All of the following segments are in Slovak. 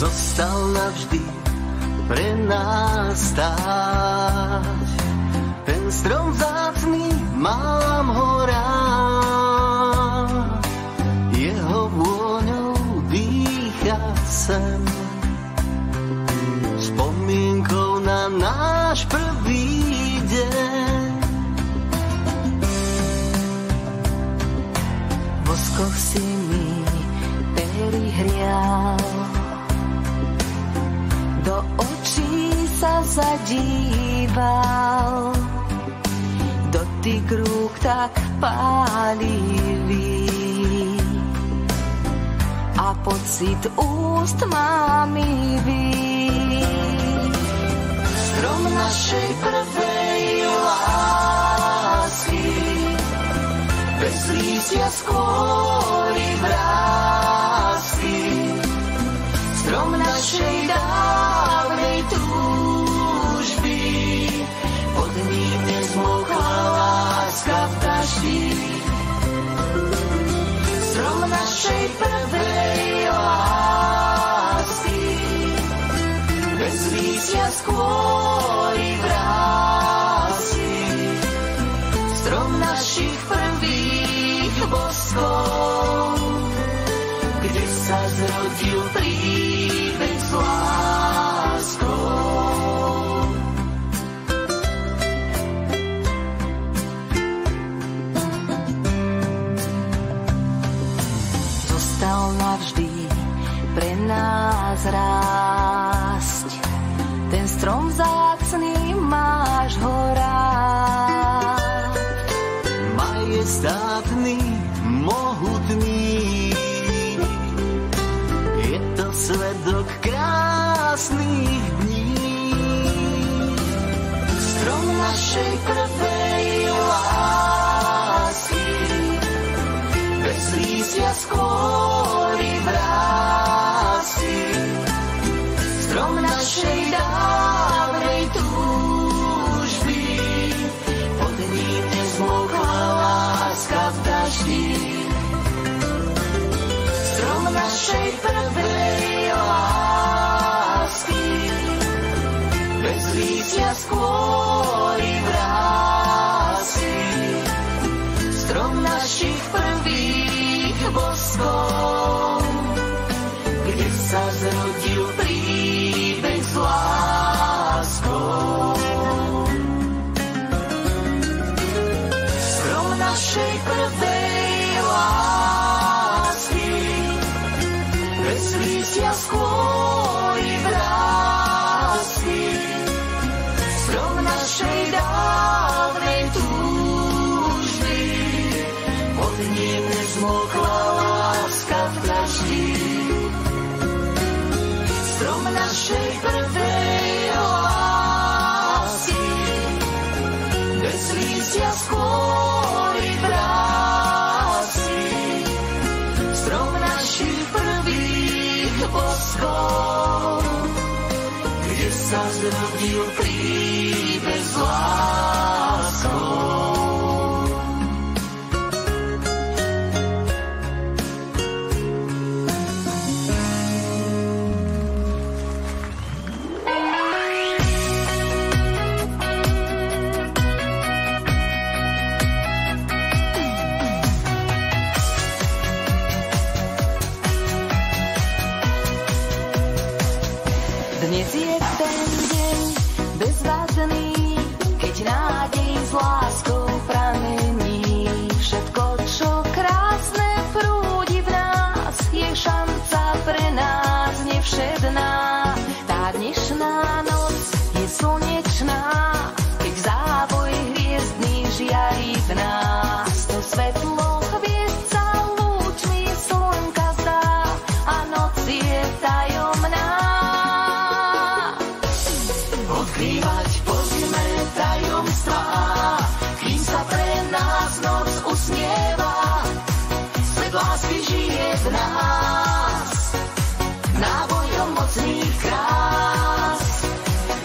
zostal navždy pre nás stáť. Ten strom vzácny mám ho rád, jeho vôňou dýcha sem, spomienkou na náš prvý deň. Voskoch si mi pery hrial, do očí sa zadíval, dotyk rúk tak pálivý a pocit úst mámivý. Strom našej prvej lásky, bez lístia skôr i vrásky. Strom našej dávnej túžby, pod ním nezmokla láska v daždi. Strom našej prvej lásky, bez lístia skôr i vrásky. Strom našich prvých boskov, kde sa zrodil príbeh s láskou. Zostal navždy pre nás rásť, ten strom vzácny máš ho rád. Majestátny, mohutný, je to svedok krásnych dní. Strom našej prvej lásky, bez lístia skôr i vrásky. Strom našej dávnej túžby, pod ním nezmokla láska v daždi. Strom našej prvej lásky, bez lístia skôr i vrásky. Strom našich prvých boskov, kde sa zrodil príbeh s láskou. Strom našej prvej lásky, bez lístia skôr i vrásky. Strom našej dávnej túžby, pod ním nezmokla láska v daždi. Strom našej prvej lásky, bez lístia skôr i vrásky. Strom našich prvých boskov, kde sa zrodil príbeh s láskou. Dnes je ten deň bezvadný, keď nádej s láskou pramení. Všetko, čo krásne prúdi v nás, je šanca pre nás nevšedná. Tá dnešná noc je slnečná, keď závoj hviezdný žiarí v nás. To svetlo hviezd sa lúčmi slnka zdá a noc je tajomná. Odkrývať poďme tajomstvá, kým sa pre nás noc usmieva. Svet lásky žije v nás, nábojom mocných krás.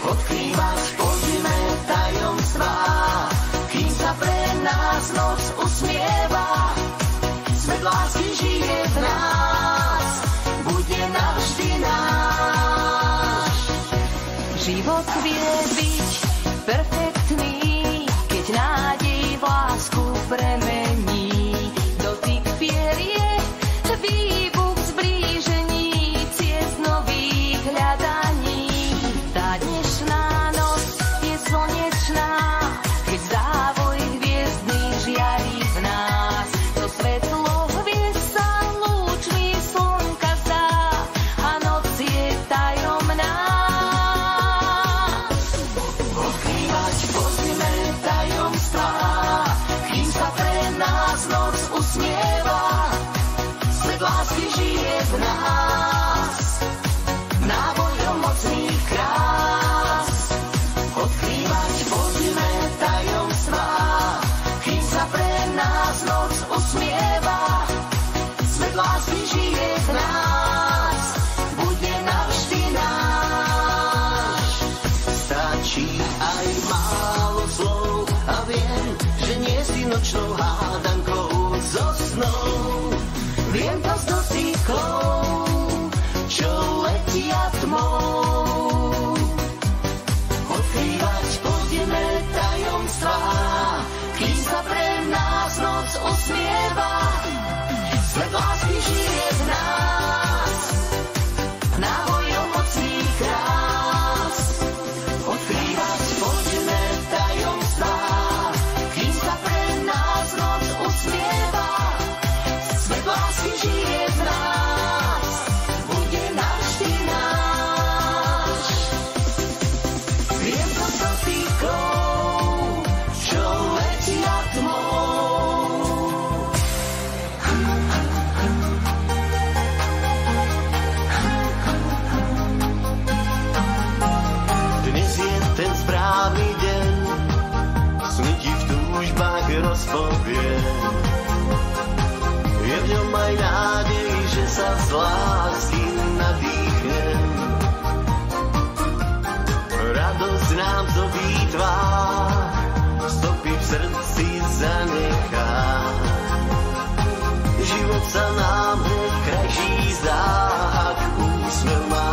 Odkrývať poďme tajomstvá, kým sa pre nás noc usmieva. Svet lásky žije v nás, bude navždy nás. Život vie byť perfektný, keď nádej v lásku premení. Dotyk pierie, výbuch zblížení, ciest nových hľadaní. Tá dnešná noc je slnečná, keď závoj hviezdny žiarí v nás. To svetlo hviezd sa lúčmi slnka zdá a noc je tajomná. Odkrývať poďme tajomstvá, kým sa pre nás noc usmieva. Svet lásky žije v nás, nábojom mocných krás. Odkrývať poďme tajomstvá, kým sa pre nás noc usmieva. Svet lásky žije v nás, bude navždy náš. Stačí aj málo slov a viem, že nie si nočnou hádankou zo snou. Viem to z dotykov, čo letia tmou. Odkrývať poďme tajomstvá, kým sa pre nás noc usmieva. Svet lásky žije v nás, nábojom mocných krás. Odkrývať poďme tajomstvá, kým sa pre nás noc usmieva. Svet lásky žije v nás, bude navždy náš. Viem to z dotykov, čo letia tmou. Dnes je ten správny deň, sny ti v túžbách rozpoviem. Je v ňom aj nádej, že sa z lásky nadýchnem. Radosť nám zobí tvár, stopy v srdci zanechá. Život sa nám hneď krajší zdá, ak úsmev má.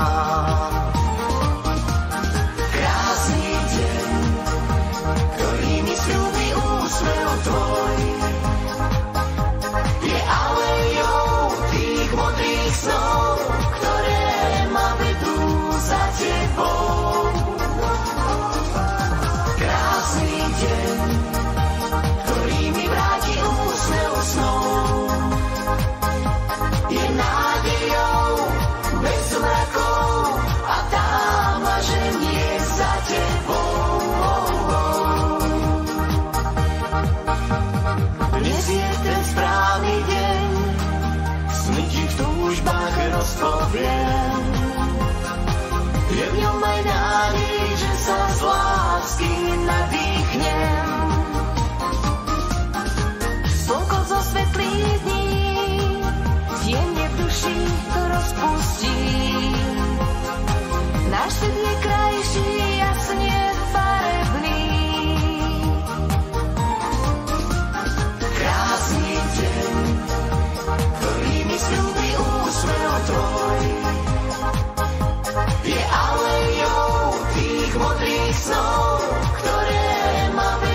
Krásny deň, ktorý mi sľúbi úsmev tvoj, je alejou tých modrých snov, ktoré ma vedú za tebou. Krásny deň, ktorý mi vráti úsmev snov, je nádejou bez mrakov a tá ma ženie za tebou. Dnes je ten správny deň, sny ti v túžbách rozpoviem. Je v ňom aj nádej, že sa z lásky nadýchnem. Slnko zo svetlých dní jemne v duši to rozpustí. Náš svet je krajší, jasne farebný. Krásny deň, ktorý mi sľúbi úsmev tvoj, je alejou tých modrých snov, ktoré ma vedú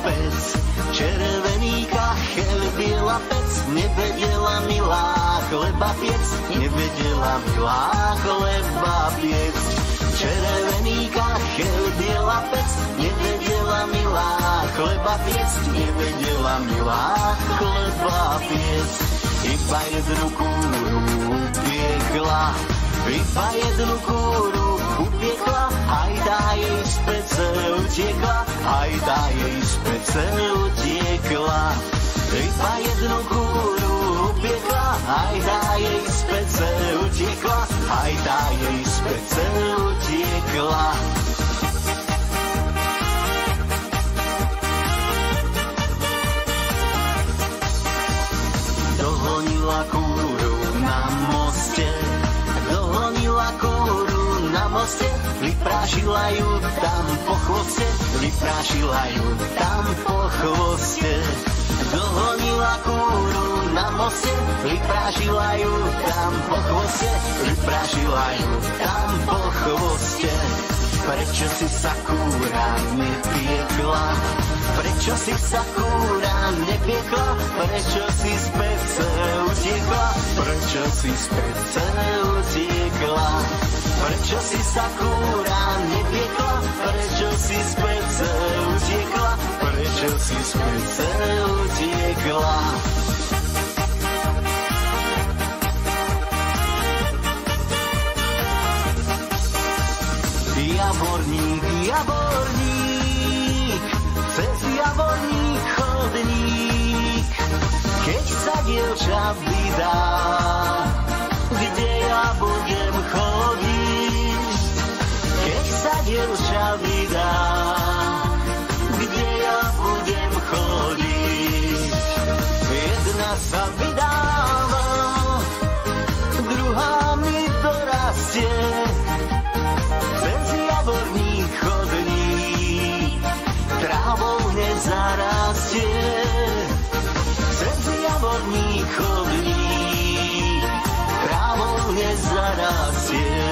pec, červený kachel, biela pec, nevedela milá chleba piec, nevedela milá chleba piec. Červený kachel, biela pec, nevedela milá chleba piec, nevedela milá chleba piec. Iba jednu kúru upiekla, iba jednu kúru upiekla, aj tá jej z pece utiekla, aj tá jej z pece utiekla. Iba jednu kúru upiekla, aj tá jej z pece utiekla, aj tá jej z pece utiekla. Dohonila kúru na moste, dohonila kúru na moste, vyprášila ju tam po chvoste, vyprášila ju tam po chvoste. Dohonila kúru na moste, vyprášila ju tam po chvoste, vyprášila ju tam po chvoste. Prečo si sa kúra nepiekla? Prečo si sa kúra nepiekla? Prečo si z pece utiekla? Prečo si z pece utiekla? Prečo si sa kúra nepiekla? Prečo si z pece utiekla? Prečo si z pece utiekla? Javorník, javorník, cez javorník chodník, keď sa dievča vydá, kde ja budem chodiť? Keď sa dievča vydá, kde ja budem chodiť? Jedna sa vydáva, druhá mi dorastie, cez javorník chodník, trávou nezarastie. Cez javorník chodník, trávou nezarastie.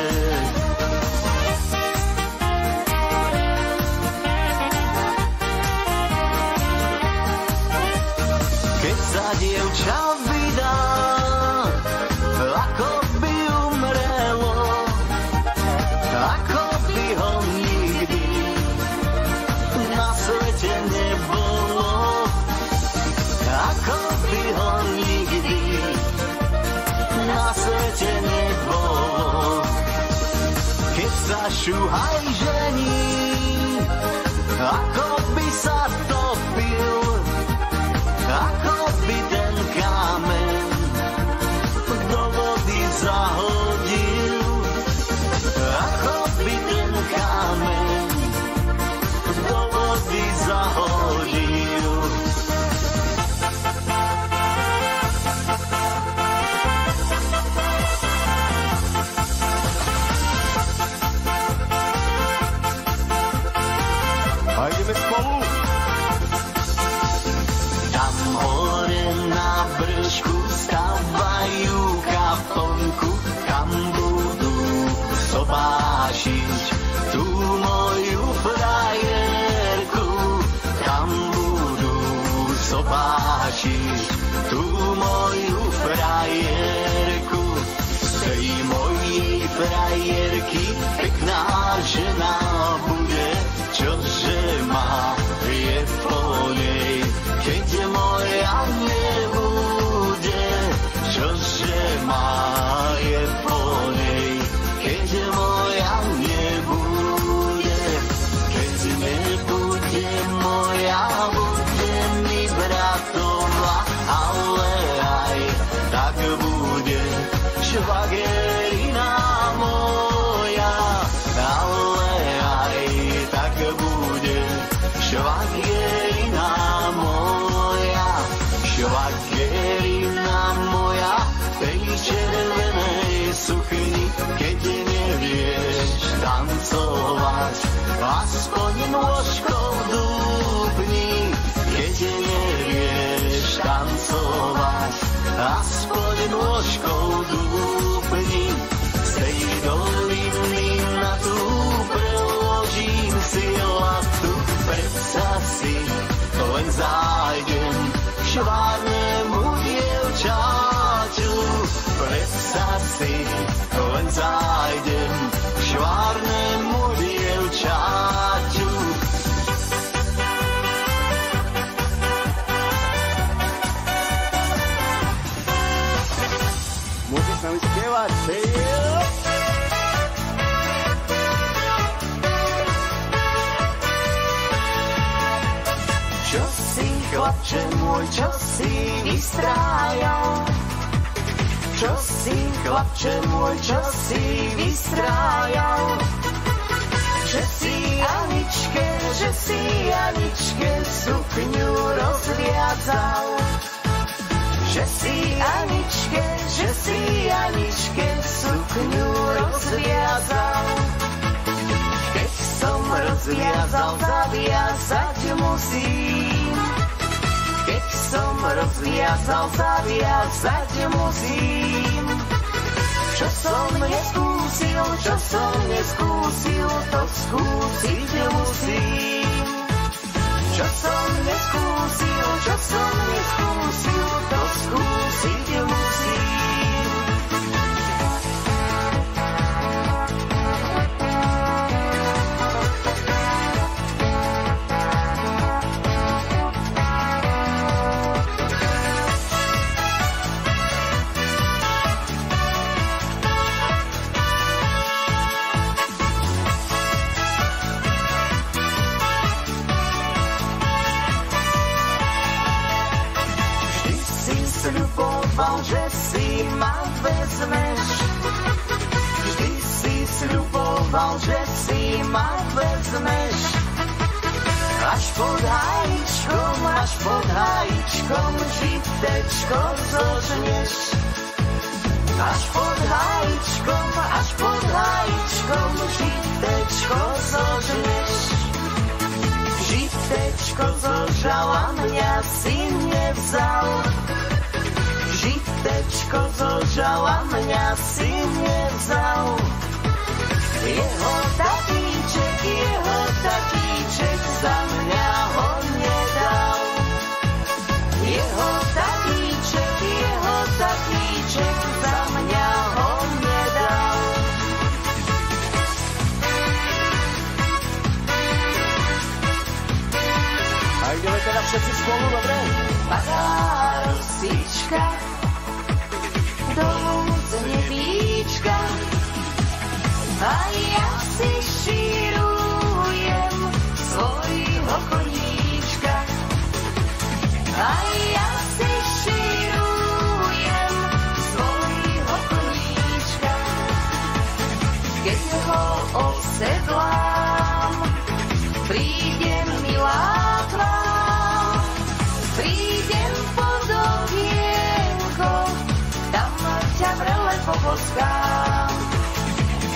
Keď sa dievča vydá, ako by umrelo, ako by ho nikdy na svete nebolo, ako by ho nikdy na svete nebolo. Keď sa šuhaj žení, ako by sa topil, ako by ten kameň do vody zahodil, ako by ten kameň do vody zahodil. A ideme spolu. Tam hore na bršku stavajú kaponku, tam budú sobášiť tú moju frajerku, tam budú sobášiť tú moju frajerku. Z tej mojej frajerky pekná žena bude, čože má je po nej, keď moja nebude, čože má je po nej, keď moja nebude, keď nebude moja, bude mi bratová, ale aj tak bude švagerina moja, ale aj tak bude švagerina moja, švagerina moja, tej červenej sukni, keď nevieš tancovať, aspoň nôžkou dúbni, keď nevieš tancovať, aspoň nôžkou dúbni. Z tej doliny na tú preložím si latu, predsa si len zájdem k švárnemu dievčaťu. Predstav si, len zájdem k švárnemu dievčaťu. Môžeš s nami spievať, Čo si, chlapče môj, čo si vystrájal? Čo si, chlapče môj, čo si vystrájal? Že si Aničke sukňu rozviazal. Že si Aničke sukňu rozviazal. Keď som rozviazal, zaviazať musím. Keď som rozviazal, zaviazať musím. Čo som neskúsil, to skúsiť musím. Čo som neskúsil, to skúsiť musím. Že si ma vezmeš. Vždy si sľuboval, že si ma vezmeš. Až pod hájičkom žitečko zožneš. Až pod hájičkom žitečko zožneš. Žitečko zožal a mňa si nevzal. Žitečko zožal a mňa si nevzal. Jeho tatíček za mňa ho nedal. Jeho tatíček za mňa ho nedal. A ideme teda všetci spolu, dobre? Padá rosička dolu z nebíčka a ja si šírujem svojho koníčka. A ja si šírujem svojho koníčka. Keď ho osedlám, prídem milá k vám. Prídem pod okienko, tam ťa vrele poboskám.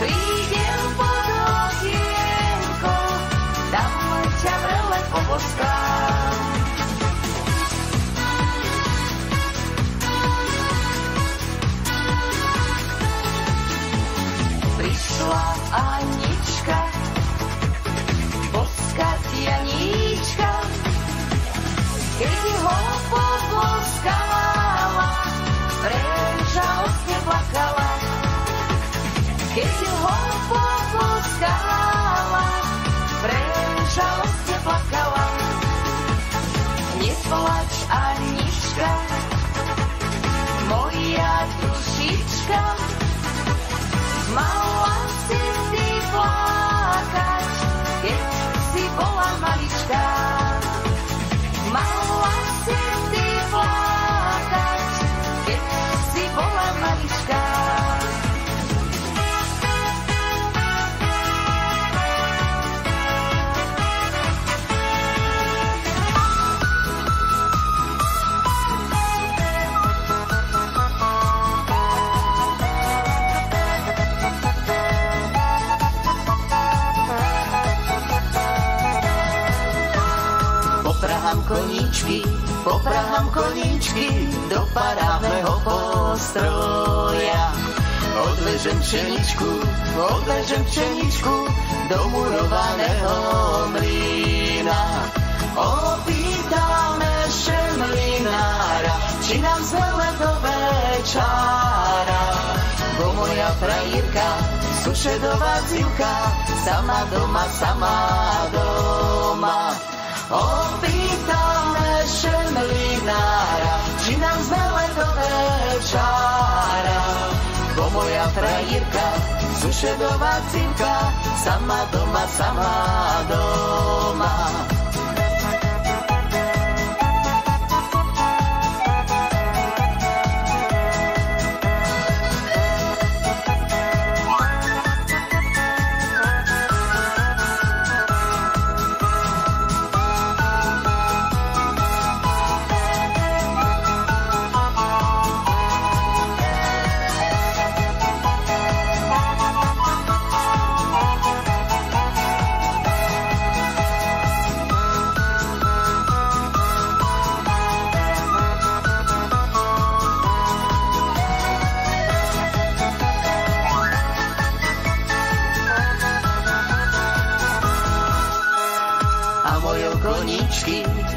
Prídem pod okienko, tam ťa vrele poboskám. Prišla Anička, boskať Janíčka. Keď ho poboskala, prežalostne plakala. Keď ho poboskala, prežalostne plakala. Neplač, Anička, moja dušička. Mala si ty plakať, keď si bola maličká. Mala si ty plakať, keď si bola maličká. Poprahám koníčky do parádneho postroja. Odvežem pšeničku do murovaného mlýna. Opýtam či nám zmele do večera. Bo moja frajírka, sušedová cívka, sama doma, opýtame šemlinára, či nám zmele do večera. Bo moja frajírka, sušedová cívka, sama doma,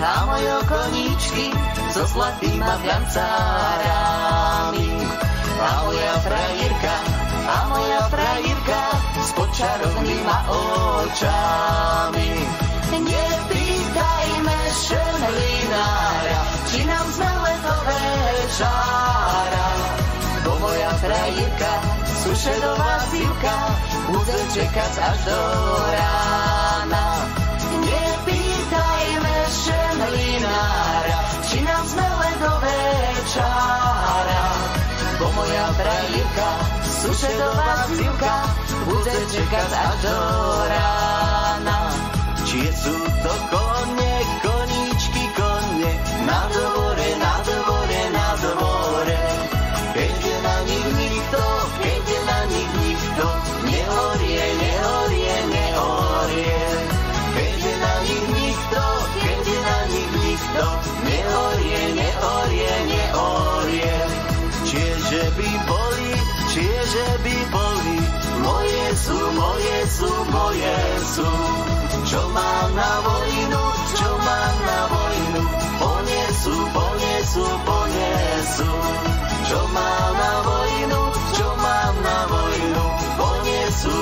A moje koníčky so zlatýma gancárami. A moja frajírka s počarovnýma očami. Nepýtajme šemlinára, či nám zmele do večera. Bo moja frajírka, sušedová cívka, bude čekať až do rána. Nepýtajme šemlinára, či nám zmele do večera. Bo moja frajírka, sušedová cívka, bude čekať až do rána. Či sú to kone, koníčky, kone, na dvore, keď je na nich nikto, nehorie. Keď je na nich nikto, nehorie. Čiže by boli, moje sú. Čo mám na vojnu, ponesú. Čo mám na vojnu, ponesú.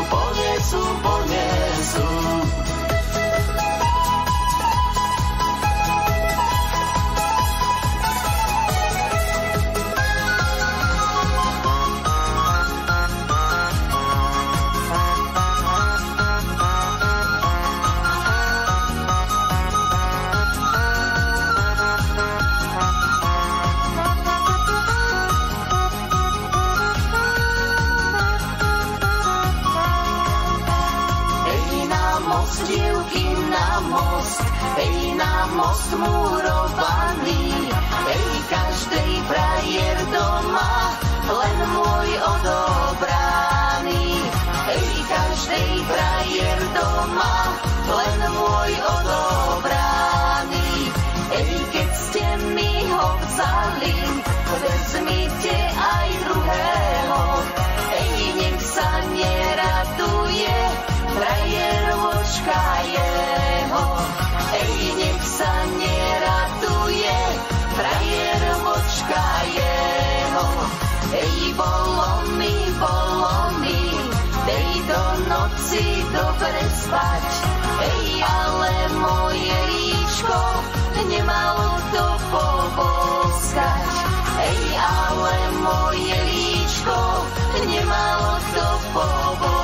Na most murovaný, každej frajer doma, len môj odobraný. Každej frajer doma, len môj odobraný. Keď ste mi ho vzali, vezmite aj druhého. Nech sa neraduje, frajer vočka jeho. Nech sa neraduje, frajer vočka jeho. Bolo mi, tejto noci dobre spať. Ale moje líčko nemalo to poboskať. Ale moje líčko nemalo to poboskať.